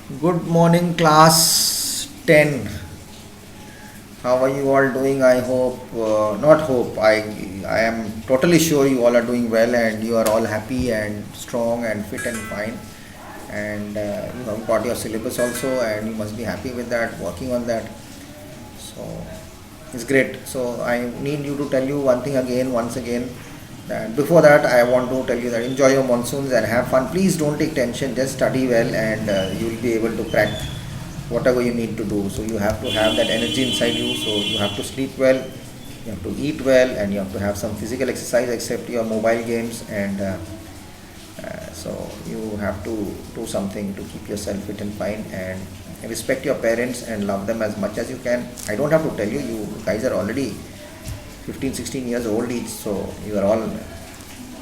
Good morning, class 10. How are you all doing? I hope, not hope, I am totally sure you all are doing well and you are all happy and strong and fit and fine. And you have got your syllabus also, and you must be happy with that, working on that. So it's great. So I need you to tell you one thing again, once again. That before that, I want to tell you that enjoy your monsoons and have fun. Please don't take tension. Just study well, and you will be able to crack whatever you need to do. So you have to have that energy inside you. So you have to sleep well, you have to eat well, and you have to have some physical exercise except your mobile games. And so you have to do something to keep yourself fit and fine, and respect your parents and love them as much as you can. I don't have to tell you, you guys are already 15, 16 years old each, so you are all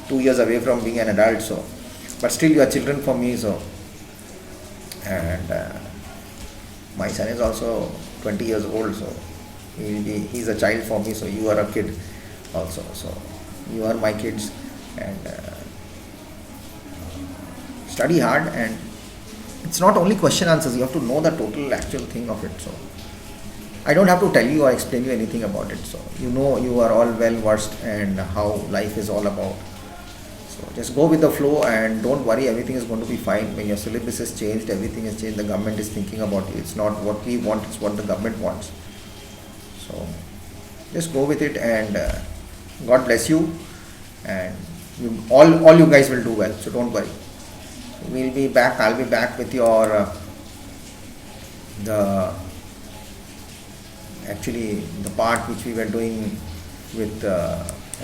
2 years away from being an adult. So, but still you are children for me. So, and my son is also 20 years old, so he's a child for me. So you are a kid also. So you are my kids, and study hard. And it's not only question answers, you have to know the total actual thing of it. So I don't have to tell you or explain you anything about it. So you know, you are all well versed and how life is all about. So just go with the flow and don't worry, everything is going to be fine. When your syllabus is changed, everything is changed, the government is thinking about you. It's not what we want, it's what the government wants. So just go with it, and God bless you, and all you guys will do well. So don't worry. We'll be back. I'll be back with your the actually the part which we were doing with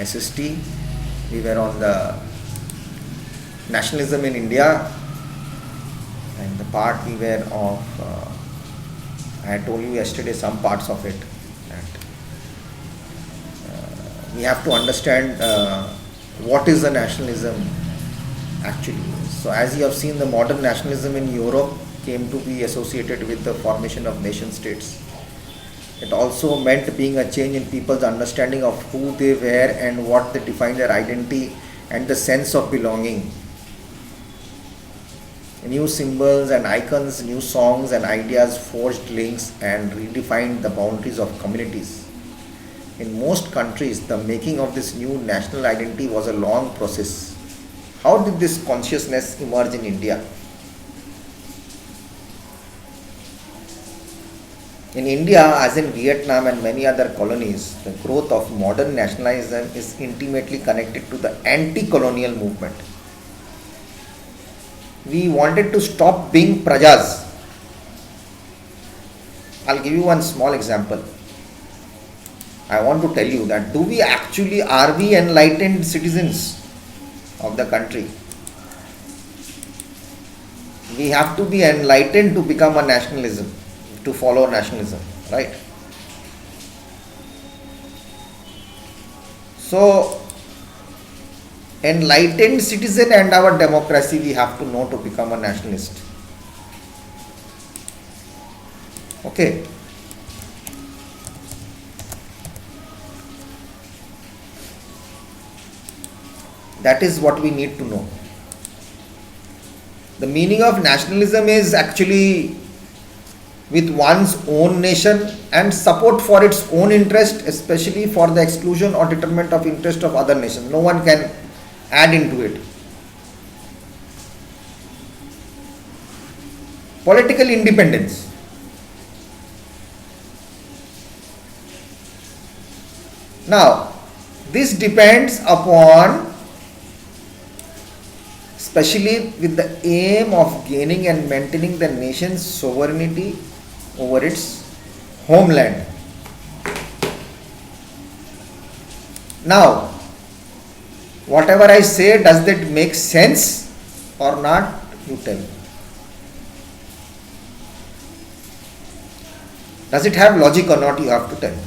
SST. We were on the nationalism in India, and the part we were of I had told you yesterday some parts of it, that we have to understand what is the nationalism actually. So as you have seen, the modern nationalism in Europe came to be associated with the formation of nation states. It also meant being a change in people's understanding of who they were and what they defined their identity and the sense of belonging. New symbols and icons, new songs and ideas forged links and redefined the boundaries of communities. In most countries, the making of this new national identity was a long process. How did this consciousness emerge in India? In India, as in Vietnam and many other colonies, the growth of modern nationalism is intimately connected to the anti-colonial movement. We wanted to stop being prajas. I'll give you one small example. I want to tell you that are we enlightened citizens of the country? We have to be enlightened to become a nationalism, to follow nationalism, right? So, enlightened citizen and our democracy we have to know to become a nationalist. Okay. That is what we need to know. The meaning of nationalism is actually with one's own nation and support for its own interest, especially for the exclusion or detriment of interest of other nations. No one can add into it. Political independence. Now, this depends upon, especially with the aim of gaining and maintaining the nation's sovereignty over its homeland. Now, whatever I say, does that make sense or not? You tell me. Does it have logic or not? You have to tell me.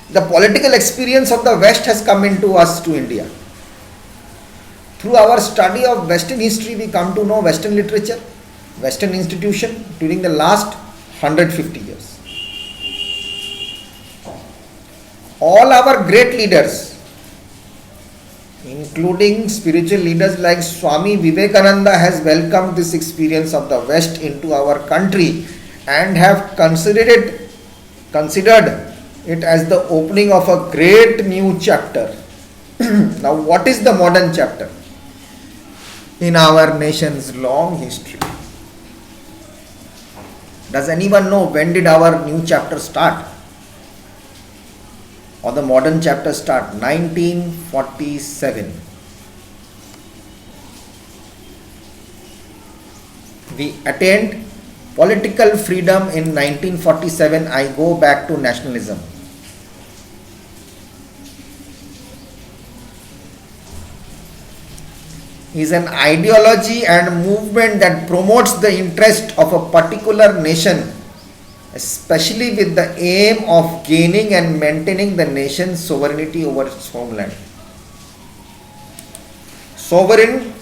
The political experience of the West has come into us to India. Through our study of Western history, we come to know Western literature, Western institution during the last 150 years. All our great leaders in including spiritual leaders like Swami Vivekananda, has welcomed this experience of the West into our country and have considered it as the opening of a great new chapter. Now, what is the modern chapter in our nation's long history? Does anyone know when did our new chapter start? Or the modern chapter start? 1947. We attained political freedom in 1947. I go back to nationalism. Is an ideology and movement that promotes the interest of a particular nation, especially with the aim of gaining and maintaining the nation's sovereignty over its homeland. Sovereign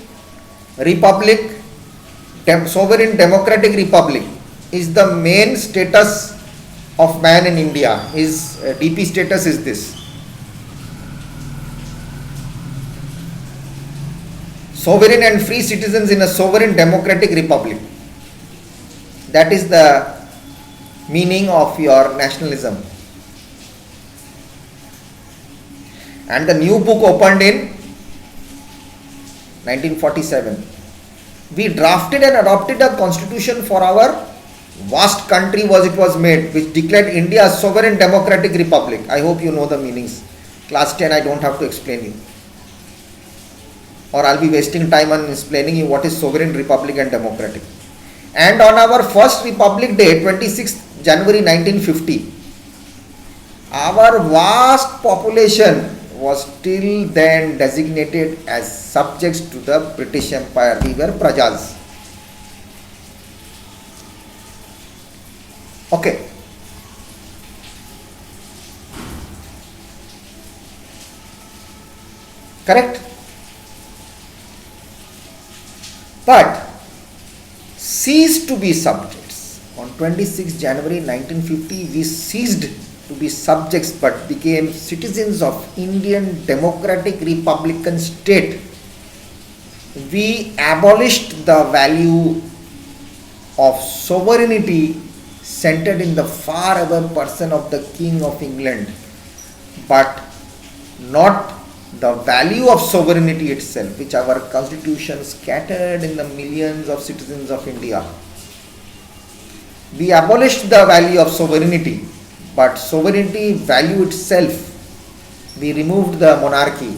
democratic republic is the main status of man in India. His DP status is this. Sovereign and free citizens in a sovereign democratic republic. That is the meaning of your nationalism. And the new book opened in 1947. We drafted and adopted a constitution for our vast country it was made, which declared India a sovereign democratic republic. I hope you know the meanings. Class 10, I don't have to explain you. Or I'll be wasting time on explaining you what is sovereign republic and democratic. And on our first Republic Day, 26th January 1950, our vast population was till then designated as subjects to the British Empire. We were prajas. Okay. Correct? But ceased to be subjects. On 26 January 1950, we ceased to be subjects but became citizens of Indian Democratic Republican State. We abolished the value of sovereignty centered in the far above person of the King of England, but not the value of sovereignty itself, which our constitution scattered in the millions of citizens of India. We abolished the value of sovereignty, but sovereignty value itself, we removed the monarchy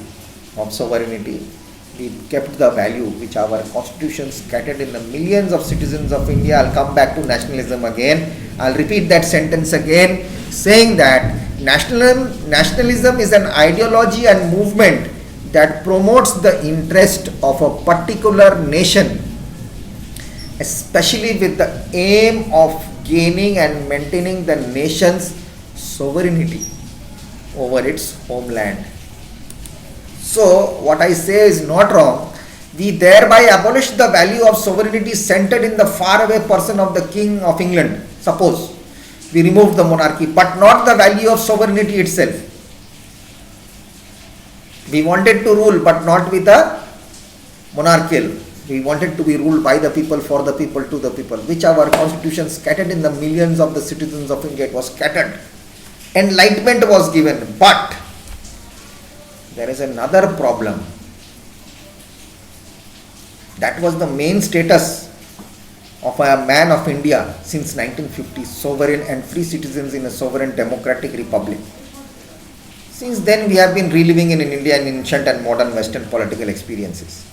of sovereignty. We kept the value which our constitution scattered in the millions of citizens of India. I'll come back to nationalism again. I'll repeat that sentence again, saying that nationalism is an ideology and movement that promotes the interest of a particular nation, especially with the aim of gaining and maintaining the nation's sovereignty over its homeland. So, what I say is not wrong. We thereby abolished the value of sovereignty centered in the faraway person of the King of England. Suppose we remove the monarchy, but not the value of sovereignty itself. We wanted to rule, but not with a monarchical. We wanted to be ruled by the people, for the people, to the people, which our constitution scattered in the millions of the citizens of India. It was scattered. Enlightenment was given, but there is another problem. That was the main status of a man of India since 1950, sovereign and free citizens in a sovereign democratic republic. Since then, we have been reliving in India in ancient and modern Western political experiences.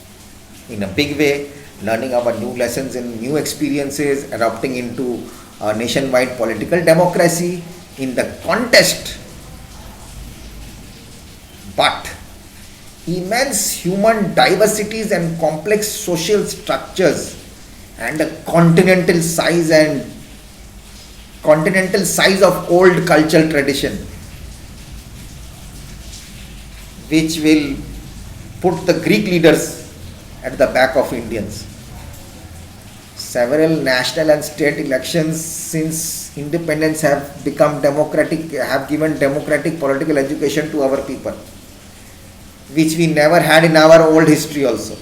In a big way, learning our new lessons in new experiences, adopting into a nationwide political democracy in the context. But immense human diversities and complex social structures and a continental size of old cultural tradition, which will put the Greek leaders at the back of Indians. Several national and state elections since independence have become democratic, have given democratic political education to our people. which we never had in our old history also.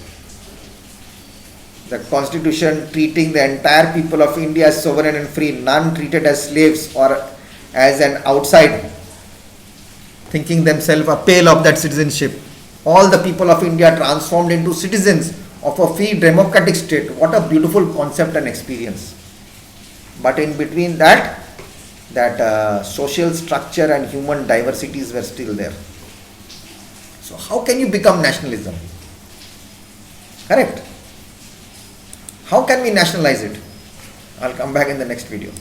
The constitution treating the entire people of India as sovereign and free, none treated as slaves or as an outside, thinking themselves a pale of that citizenship. All the people of India transformed into citizens of a free democratic state. What a beautiful concept and experience. But in between that, social structure and human diversities were still there. So how can you become nationalism? Correct? How can we nationalize it? I'll come back in the next video.